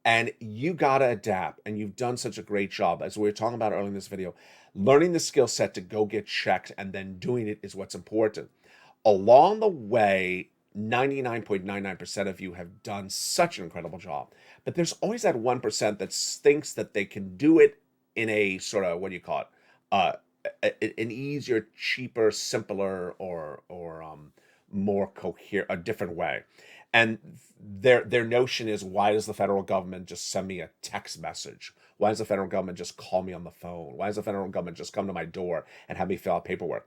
[SPEAKER 2] And you got to adapt. And you've done such a great job. As we were talking about earlier in this video, learning the skill set to go get checked and then doing it is what's important. Along the way, 99.99% of you have done such an incredible job. But there's always that 1% that thinks that they can do it in a sort of, an easier, cheaper, simpler, or more coherent, a different way. And their notion is, why does the federal government just send me a text message? Why does the federal government just call me on the phone? Why does the federal government just come to my door and have me fill out paperwork?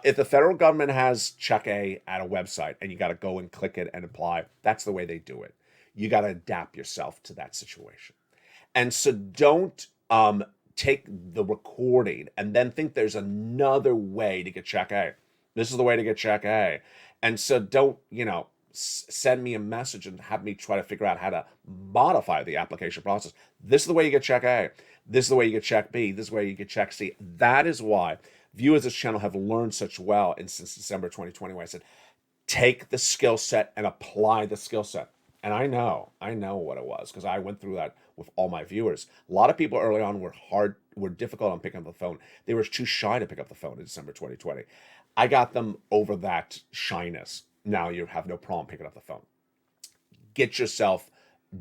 [SPEAKER 2] If the federal government has Check A at a website and you got to go and click it and apply, that's the way they do it. You got to adapt yourself to that situation. And so don't take the recording and then think there's another way to get Check A. This is the way to get Check A. And so don't, send me a message and have me try to figure out how to modify the application process. This is the way you get Check A. This is the way you get Check B. This is the way you get Check C. That is why viewers of this channel have learned such well since December 2020, where I said, take the skill set and apply the skill set. And I know what it was, because I went through that with all my viewers. A lot of people early on were difficult on picking up the phone. They were too shy to pick up the phone in December 2020. I got them over that shyness. Now you have no problem picking up the phone. Get yourself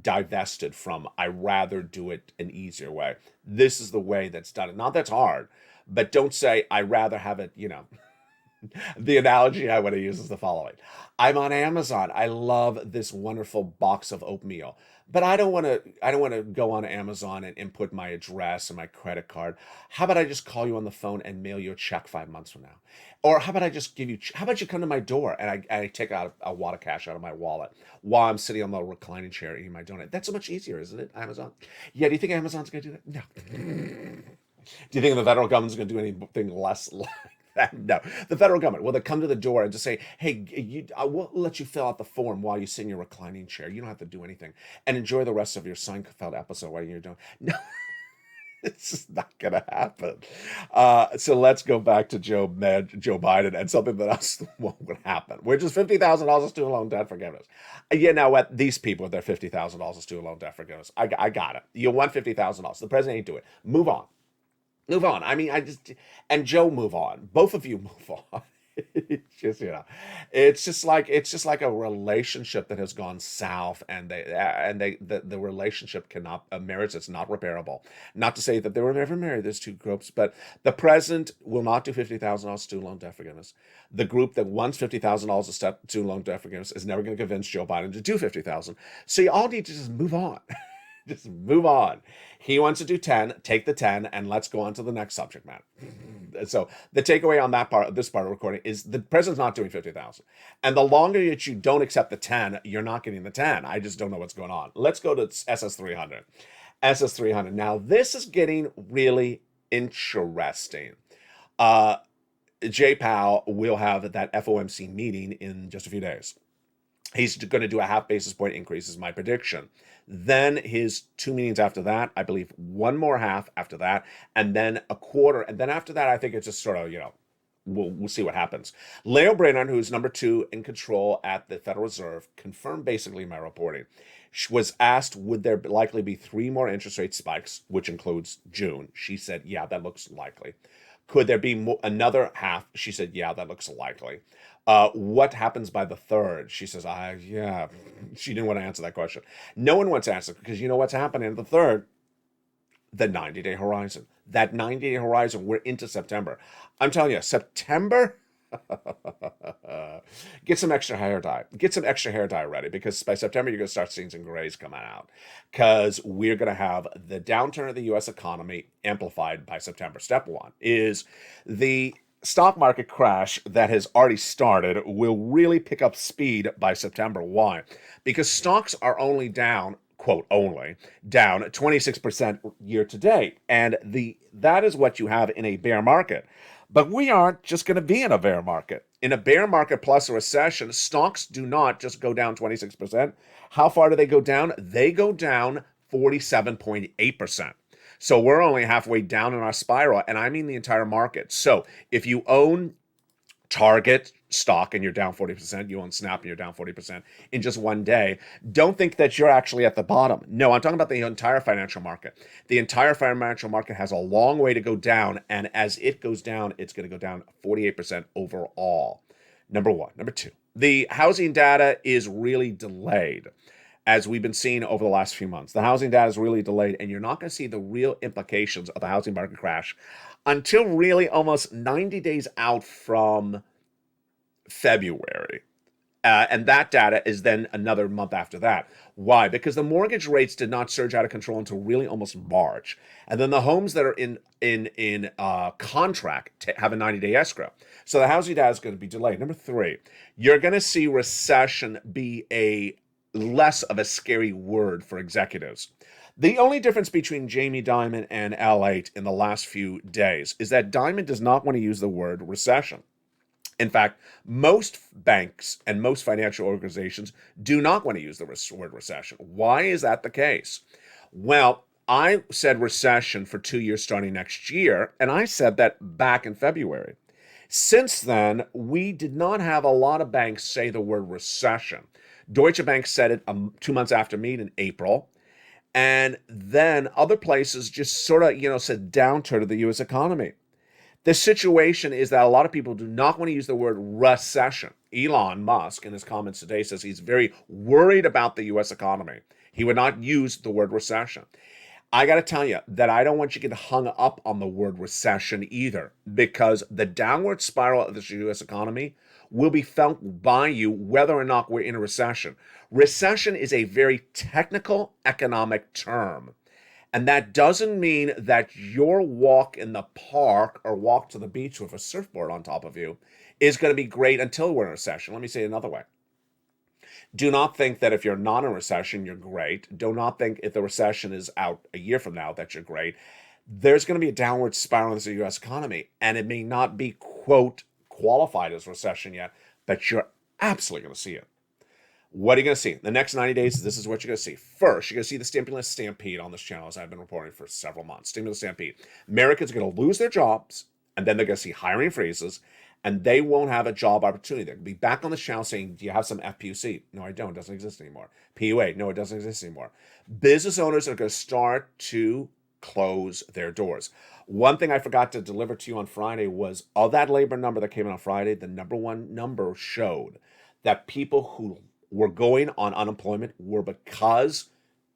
[SPEAKER 2] divested from, I rather do it an easier way. This is the way that's done. Not that's hard, but don't say, I rather have it, The analogy I want to use is the following. I'm on Amazon. I love this wonderful box of oatmeal, but I don't want to go on Amazon and input my address and my credit card. How about I just call you on the phone and mail you a check 5 months from now? Or how about how about you come to my door and I take out a wad of cash out of my wallet while I'm sitting on the reclining chair eating my donut? That's so much easier, isn't it, Amazon? Yeah, do you think Amazon's going to do that? No. Do you think the federal government's going to do anything less like that? No. The federal government, will they come to the door and just say, hey, I will let you fill out the form while you sit in your reclining chair. You don't have to do anything. And enjoy the rest of your Seinfeld episode while you're doing. No. It's just not going to happen. So let's go back to Joe Biden and something that else would happen, which is $50,000 of student loan debt forgiveness. Now what these people with their $50,000 of student loan debt forgiveness, I got it. You want $50,000. The president ain't doing it. Move on. And Joe, move on. Both of you move on. It's just like a relationship that has gone south, and the relationship cannot merits, it's not repairable. Not to say that they were never married, there's two groups, but the president will not do $50,000 student loan debt forgiveness. The group that wants $50,000 of student loan debt forgiveness is never going to convince Joe Biden to do $50,000. So you all need to just move on. Just move on. He wants to do 10, take the 10, and let's go on to the next subject matter. So the takeaway on this part of the recording is the president's not doing 50,000. And the longer that you don't accept the 10, you're not getting the 10. I just don't know what's going on. Let's go to SS300. SS300. Now, this is getting really interesting. Jay Powell will have that FOMC meeting in just a few days. He's going to do a half basis point increase, is my prediction. Then his 2 meetings after that, I believe one more half after that, and then a quarter. And then after that, I think it's just sort of, we'll see what happens. Leo Brainard, who's number 2 in control at the Federal Reserve, confirmed basically my reporting. She was asked, would there likely be 3 more interest rate spikes, which includes June? She said, yeah, that looks likely. Could there be another half? She said, yeah, that looks likely. What happens by the 3rd? She says, yeah. She didn't want to answer that question. No one wants to answer, because you know what's happening at the 3rd? The 90-day horizon. That 90-day horizon, we're into September. I'm telling you, September, get some extra hair dye. Get some extra hair dye ready, because by September, you're going to start seeing some grays coming out, because we're going to have the downturn of the U.S. economy amplified by September. Step 1 is the stock market crash that has already started will really pick up speed by September. Why? Because stocks are only down, quote, only down 26% year to date. And that is what you have in a bear market. But we aren't just going to be in a bear market. In a bear market plus a recession, stocks do not just go down 26%. How far do they go down? They go down 47.8%. So we're only halfway down in our spiral, and I mean the entire market. So if you own Target stock and you're down 40%, you own Snap and you're down 40% in just one day, don't think that you're actually at the bottom. No, I'm talking about the entire financial market. The entire financial market has a long way to go down, and as it goes down, it's going to go down 48% overall. Number 1. Number 2, the housing data is really delayed. As we've been seeing over the last few months, the housing data is really delayed, and you're not going to see the real implications of the housing market crash until really almost 90 days out from February. And that data is then another month after that. Why? Because the mortgage rates did not surge out of control until really almost March. And then the homes that are in contract have a 90-day escrow. So the housing data is going to be delayed. Number three, you're going to see recession be a less of a scary word for executives. The only difference between Jamie Dimon and LALATE in the last few days is that Dimon does not want to use the word recession. In fact, most banks and most financial organizations do not want to use the word recession. Why is that the case? Well, I said recession for 2 years starting next year, and I said that back in February. Since then, we did not have a lot of banks say the word recession. Deutsche Bank said it 2 months after me in April. And then other places just sort of, said downturn of the U.S. economy. The situation is that a lot of people do not want to use the word recession. Elon Musk, in his comments today, says he's very worried about the U.S. economy. He would not use the word recession. I got to tell you that I don't want you to get hung up on the word recession either, because the downward spiral of the U.S. economy will be felt by you whether or not we're in a recession. Recession is a very technical economic term. And that doesn't mean that your walk in the park or walk to the beach with a surfboard on top of you is going to be great until we're in a recession. Let me say it another way. Do not think that if you're not in a recession, you're great. Do not think if the recession is out a year from now that you're great. There's going to be a downward spiral in the U.S. economy, and it may not be, quote, qualified as recession yet, but you're absolutely going to see it. What are you going to see? The next 90 days, this is what you're going to see. First, you're going to see the stimulus stampede on this channel, as I've been reporting for several months. Stimulus stampede. Americans are going to lose their jobs, and then they're going to see hiring freezes, and they won't have a job opportunity. They're going to be back on the channel saying, do you have some FPUC? No, I don't. It doesn't exist anymore. PUA? No, it doesn't exist anymore. Business owners are going to start to close their doors. One thing I forgot to deliver to you on Friday was of that labor number that came in on Friday, the number one number showed that people who were going on unemployment were because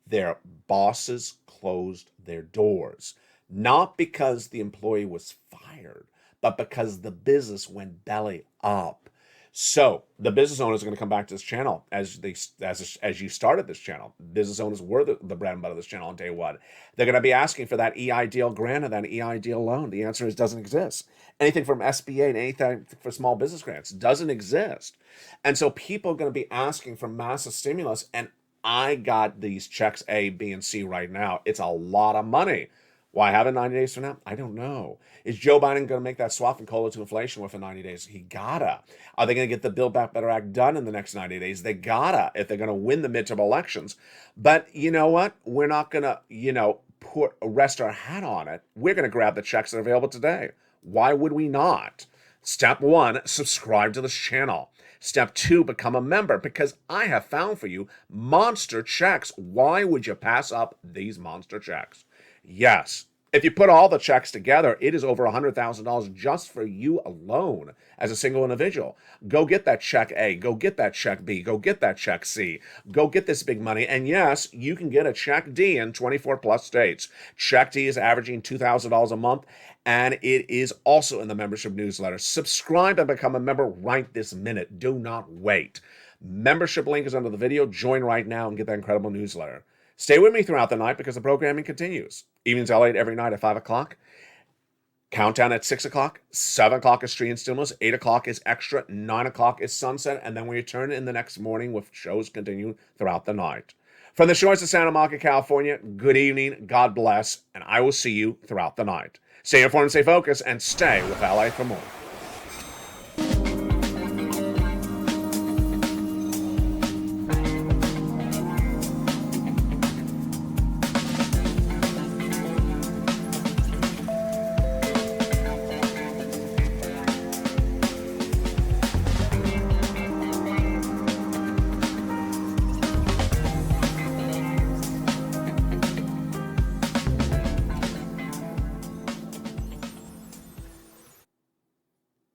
[SPEAKER 2] their bosses closed their doors. Not because the employee was fired, but because the business went belly up. So the business owners are going to come back to this channel as you started this channel. Business owners were the bread and butter of this channel on day one. They're going to be asking for that EIDL grant and that EIDL loan. The answer is doesn't exist. Anything from SBA and anything for small business grants doesn't exist. And so people are going to be asking for massive stimulus. And I got these checks A, B, and C right now. It's a lot of money. Why have it 90 days from now? I don't know. Is Joe Biden going to make that swap and COLA to inflation within 90 days? He gotta. Are they going to get the Build Back Better Act done in the next 90 days? They gotta, if they're going to win the midterm elections. But you know what? We're not going to, rest our hat on it. We're going to grab the checks that are available today. Why would we not? Step one, subscribe to this channel. Step two, become a member, because I have found for you monster checks. Why would you pass up these monster checks? Yes. If you put all the checks together, it is over $100,000 just for you alone as a single individual. Go get that check A. Go get that check B. Go get that check C. Go get this big money. And yes, you can get a check D in 24 plus states. Check D is averaging $2,000 a month, and it is also in the membership newsletter. Subscribe and become a member right this minute. Do not wait. Membership link is under the video. Join right now and get that incredible newsletter. Stay with me throughout the night because the programming continues. Evenings LALATE every night at 5 o'clock. Countdown at 6 o'clock. 7 o'clock is Street and Stimulus. 8 o'clock is Extra. 9 o'clock is Sunset. And then we return in the next morning with shows continuing throughout the night. From the shores of Santa Monica, California, good evening, God bless, and I will see you throughout the night. Stay informed, stay focused, and stay with LA for more.